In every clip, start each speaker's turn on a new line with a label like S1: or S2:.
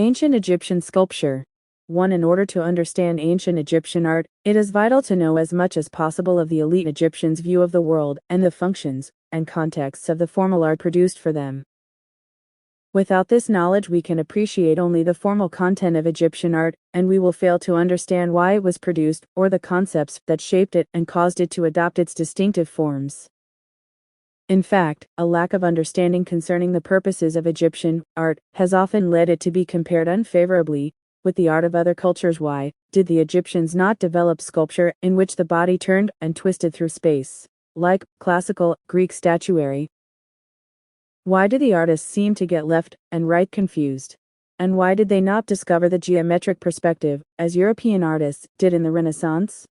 S1: Ancient Egyptian sculpture. 1. In order to understand ancient Egyptian art, it is vital to know as much as possible of the elite Egyptians' view of the world and the functions and contexts of the formal art produced for them. Without this knowledge, we can appreciate only the formal content of Egyptian art, and we will fail to understand why it was produced or the concepts that shaped it and caused it to adopt its distinctive forms. In fact, a lack of understanding concerning the purposes of Egyptian art has often led it to be compared unfavorably with the art of other cultures. Why did the Egyptians not develop sculpture in which the body turned and twisted through space, like classical Greek statuary? Why do the artists seem to get left and right confused? And why did they not discover the geometric perspective, as European artists did in the Renaissance?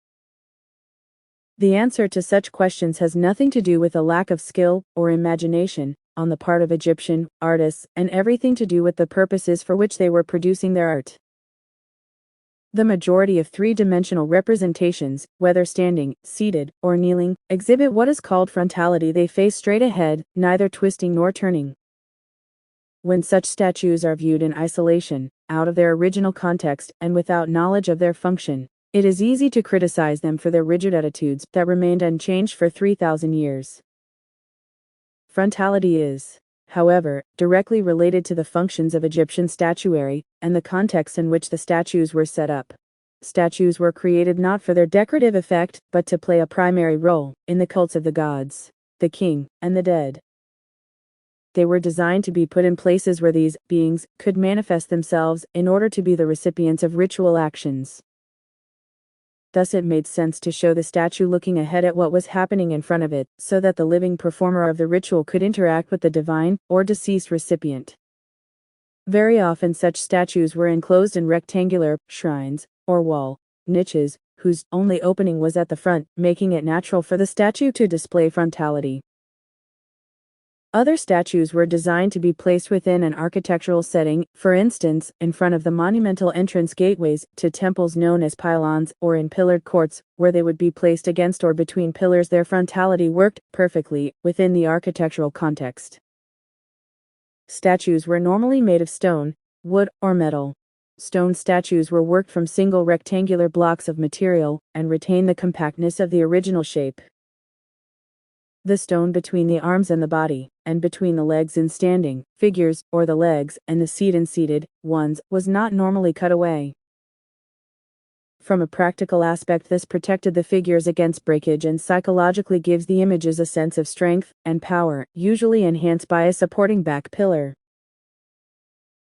S1: The answer to such questions has nothing to do with a lack of skill or imagination on the part of Egyptian artists, and everything to do with the purposes for which they were producing their art. The majority of three-dimensional representations, whether standing, seated, or kneeling, exhibit what is called frontality. They face straight ahead, neither twisting nor turning. When such statues are viewed in isolation, out of their original context and without knowledge of their function, it is easy to criticize them for their rigid attitudes that remained unchanged for 3,000 years. Frontality is, however, directly related to the functions of Egyptian statuary and the context in which the statues were set up. Statues were created not for their decorative effect, but to play a primary role in the cults of the gods, the king, and the dead. They were designed to be put in places where these beings could manifest themselves in order to be the recipients of ritual actions. Thus it made sense to show the statue looking ahead at what was happening in front of it, so that the living performer of the ritual could interact with the divine or deceased recipient. Very often such statues were enclosed in rectangular shrines or wall niches, whose only opening was at the front, making it natural for the statue to display frontality. Other statues were designed to be placed within an architectural setting, for instance, in front of the monumental entrance gateways to temples known as pylons, or in pillared courts, where they would be placed against or between pillars. Their frontality worked perfectly within the architectural context. Statues were normally made of stone, wood, or metal. Stone statues were worked from single rectangular blocks of material and retained the compactness of the original shape. The stone between the arms and the body, and between the legs in standing figures, or the legs and the seat in seated ones, was not normally cut away. From a practical aspect, this protected the figures against breakage and psychologically gives the images a sense of strength and power, usually enhanced by a supporting back pillar.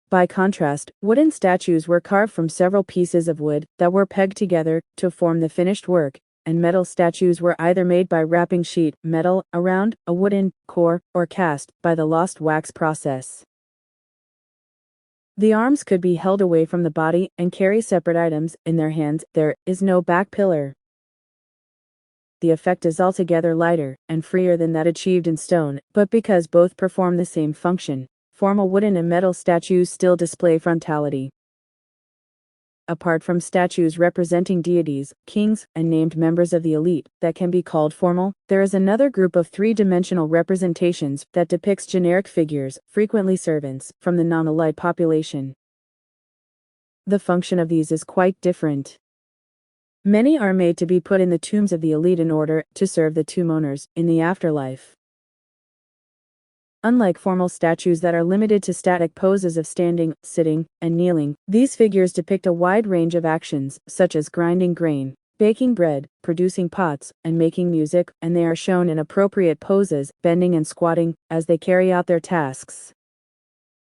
S1: By contrast, wooden statues were carved from several pieces of wood that were pegged together to form the finished work, and metal statues were either made by wrapping sheet metal around a wooden core or cast by the lost wax process. The arms could be held away from the body and carry separate items in their hands. There is no back pillar. The effect is altogether lighter and freer than that achieved in stone, but because both perform the same function, formal wooden and metal statues still display frontality. Apart from statues representing deities, kings, and named members of the elite that can be called formal, there is another group of three-dimensional representations that depicts generic figures, frequently servants, from the non-elite population. The function of these is quite different. Many are made to be put in the tombs of the elite in order to serve the tomb owners in the afterlife. Unlike formal statues that are limited to static poses of standing, sitting, and kneeling, these figures depict a wide range of actions, such as grinding grain, baking bread, producing pots, and making music, and they are shown in appropriate poses, bending and squatting, as they carry out their tasks.